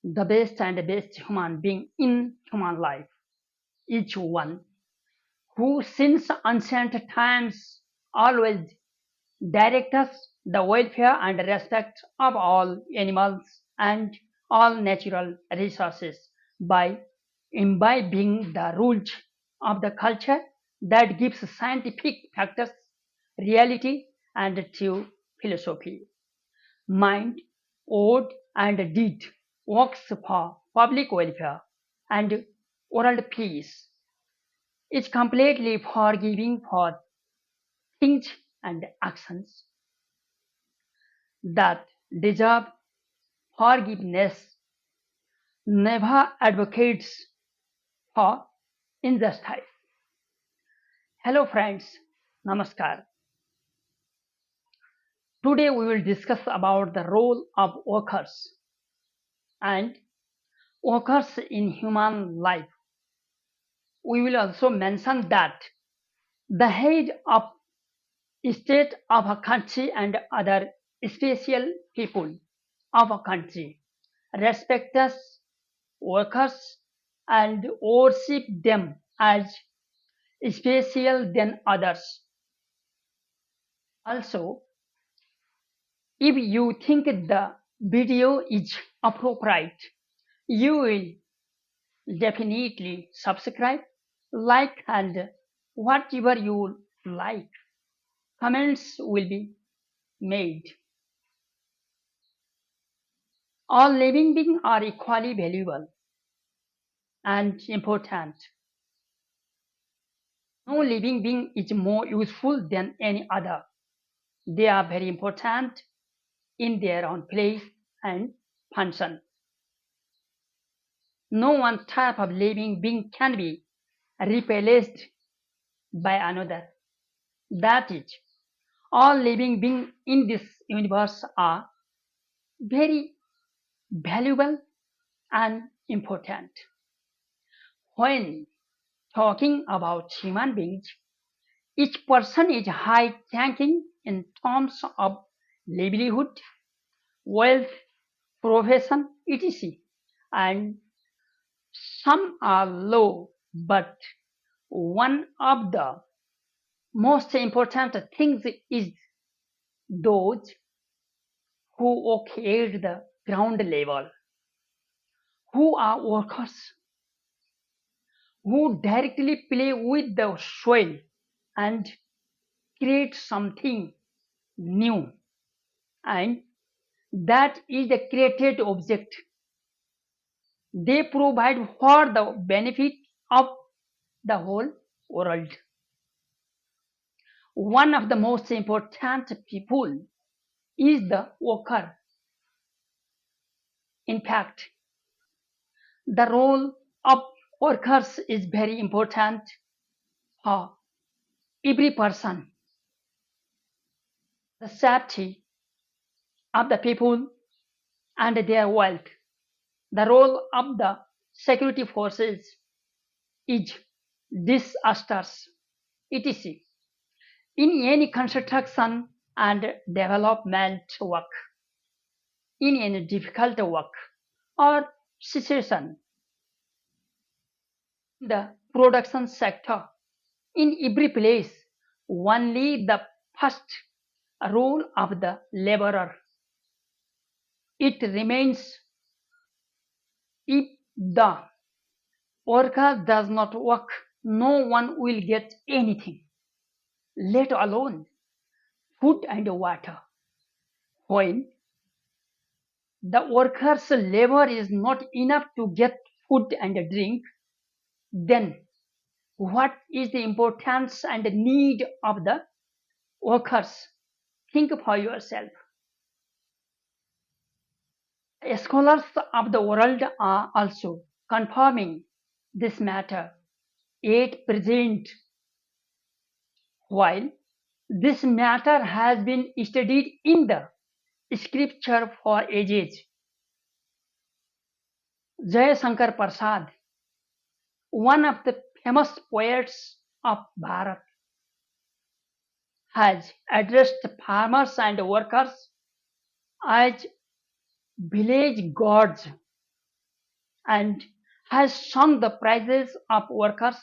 the best and best human being in human life, each one who since ancient times always direct us the welfare and respect of all animals and all natural resources by imbibing the rules of the culture that gives scientific factors, reality, and true philosophy. Mind, word, and deed works for public welfare and world peace. Is completely forgiving for things and actions that deserve forgiveness, never advocates for injustice. Hello friends, namaskar. Today we will discuss about the role of workers and workers in human life. We will also mention that the head of state of a country and other special people of a country respect us workers and worship them as special than others. Also, if you think the video is appropriate, you will definitely subscribe, like, and whatever you like. Comments will be made. All living beings are equally valuable and important. No living being is more useful than any other. They are very important in their own place and function. No one type of living being can be replaced by another. That is, all living beings in this universe are very valuable and important. When talking about human beings, each person is high ranking in terms of livelihood, wealth, profession, etc. And some are low, but one of the most important things is those who occupy the ground level, who are workers, who directly play with the soil and create something new. And that is the created object. They provide for the benefit of the whole world. One of the most important people is the worker. In fact, the role of workers is very important for every person. The safety of the people and their wealth. The role of the security forces is disasters, etc. In any construction and development work, in any difficult work or situation, in the production sector, in every place, only the first role of the laborer. It remains if the worker does not work, no one will get anything, let alone food and water. When the worker's labor is not enough to get food and drink, then what is the importance and need of the workers? Think for yourself. Scholars of the world are also confirming this matter at present. While this matter has been studied in the scripture for ages, Jay Shankar Prasad, one of the famous poets of Bharat, has addressed farmers and workers as village gods and has sung the praises of workers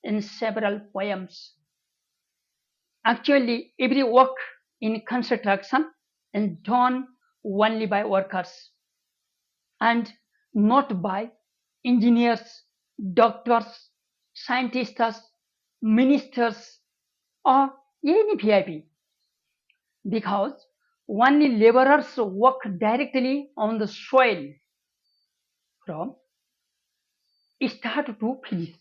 in several poems. Actually, every work in construction is done only by workers and not by engineers, doctors, scientists, ministers, or any VIP, because only laborers work directly on the soil from start to finish.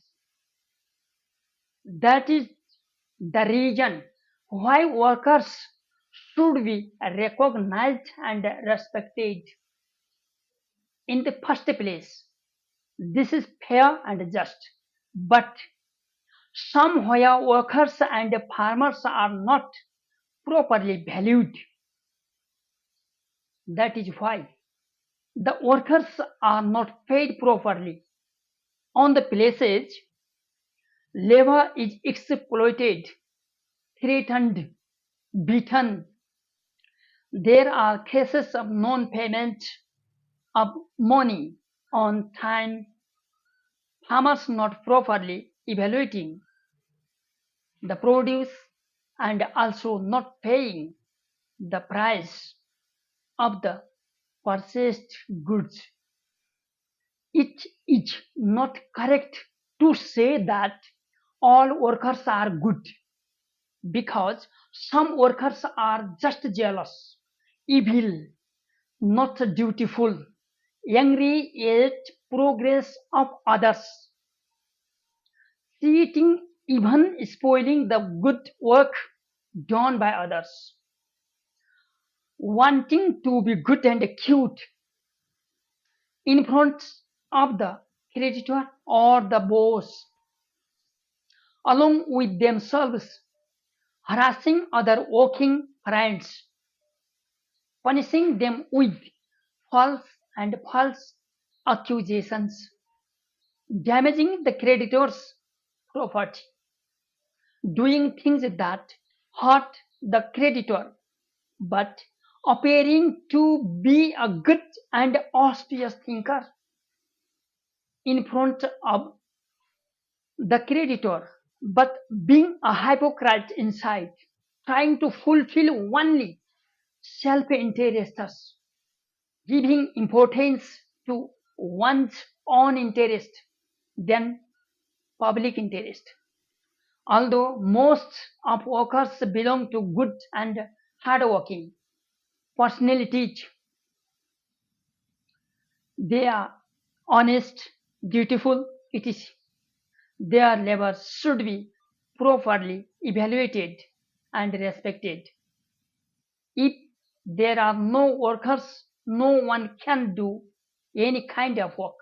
That is the reason why workers should be recognized and respected. In the first place, this is fair and just. But somewhere workers and farmers are not properly valued. That is why the workers are not paid properly. On the places, labor is exploited, threatened, beaten. There are cases of non-payment of money on time, farmers not properly evaluating the produce and also not paying the price of the purchased goods. It is not correct to say that all workers are good, because some workers are just jealous, evil, not dutiful, angry at progress of others, cheating, even spoiling the good work done by others, wanting to be good and cute in front of the creditor or the boss, along with themselves, harassing other working friends, punishing them with false accusations, damaging the creditor's property, doing things that hurt the creditor, but appearing to be a good and auspicious thinker in front of the creditor, but being a hypocrite inside, trying to fulfill only self interests, giving importance to one's own interest than public interest. Although most of workers belong to good and hardworking personalities, they are honest, dutiful, etc. Their labor should be properly evaluated and respected. If there are no workers, no one can do any kind of work.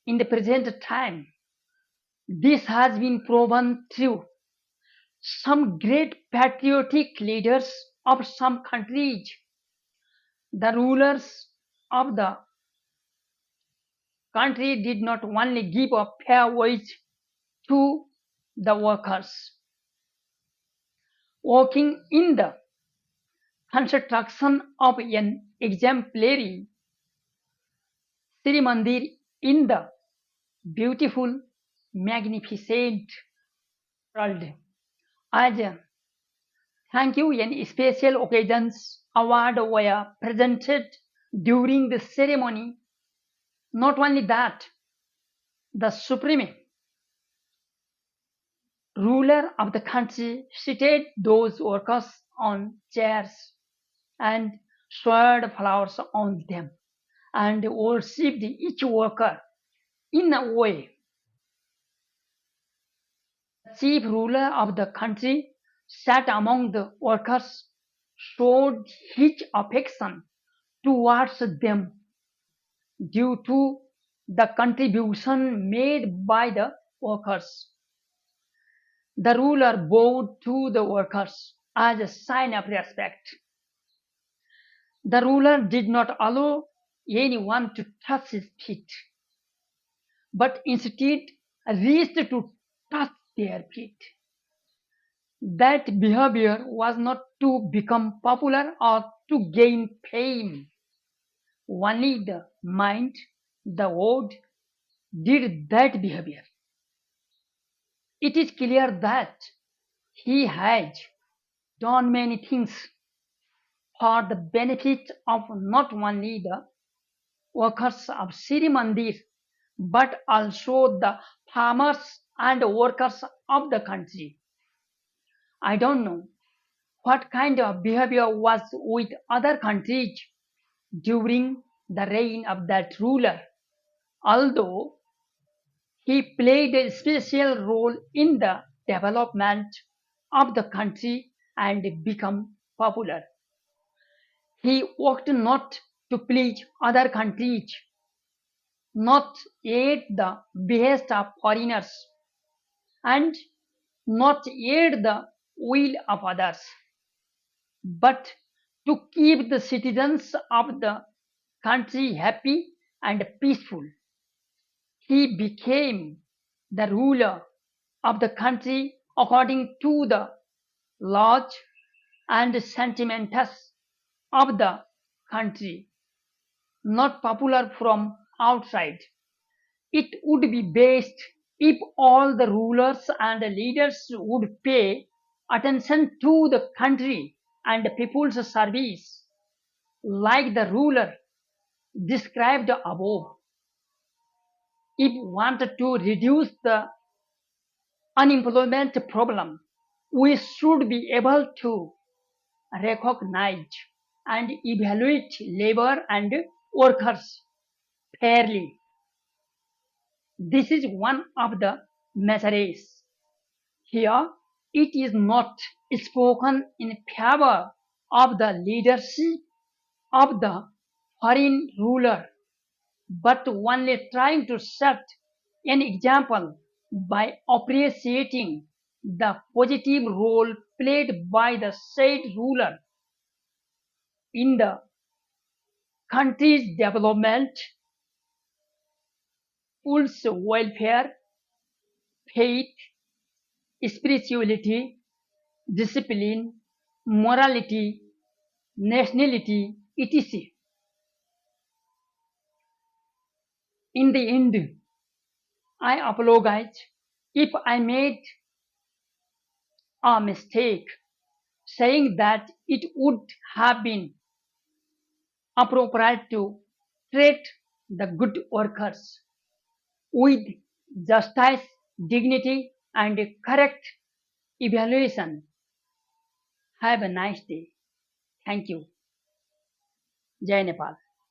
In the present time, this has been proven true. Some great patriotic leaders of some countries, the rulers of the country, did not only give a fair wage to the workers working in the construction of an exemplary Sri Mandir in the beautiful, magnificent world. As a thank you, and special occasions award were presented during the ceremony. Not only that, the supreme ruler of the country seated those workers on chairs and showered flowers on them and worshipped each worker in a way. The chief ruler of the country sat among the workers, showed his affection towards them due to the contribution made by the workers. The ruler bowed to the workers as a sign of respect. The ruler did not allow anyone to touch his feet, but instead reached to touch their feet. That behavior was not to become popular or to gain fame. Only the mind the world did that behavior. It is clear that he has done many things for the benefit of not only the workers of Sri Mandir but also the farmers and workers of the country. I don't know what kind of behavior was with other countries during the reign of that ruler, although he played a special role in the development of the country and become popular. He worked not to please other countries, not at the behest of foreigners, and not at the will of others, but to keep the citizens of the country happy and peaceful. He became the ruler of the country according to the laws and sentiments of the country, not popular from outside. It would be best if all the rulers and leaders would pay attention to the country and people's service, like the ruler described above. If wanted to reduce the unemployment problem, we should be able to recognize and evaluate labor and workers fairly. This is one of the measures. Here, it is not spoken in favor of the leadership of the foreign ruler, but only trying to set an example by appreciating the positive role played by the said ruler in the country's development, people's welfare, faith, spirituality, discipline, morality, nationality, etc. In the end, I apologize if I made a mistake saying that it would have been appropriate to treat the good workers with justice, dignity, and correct evaluation. Have a nice day. Thank you. Jai Nepal.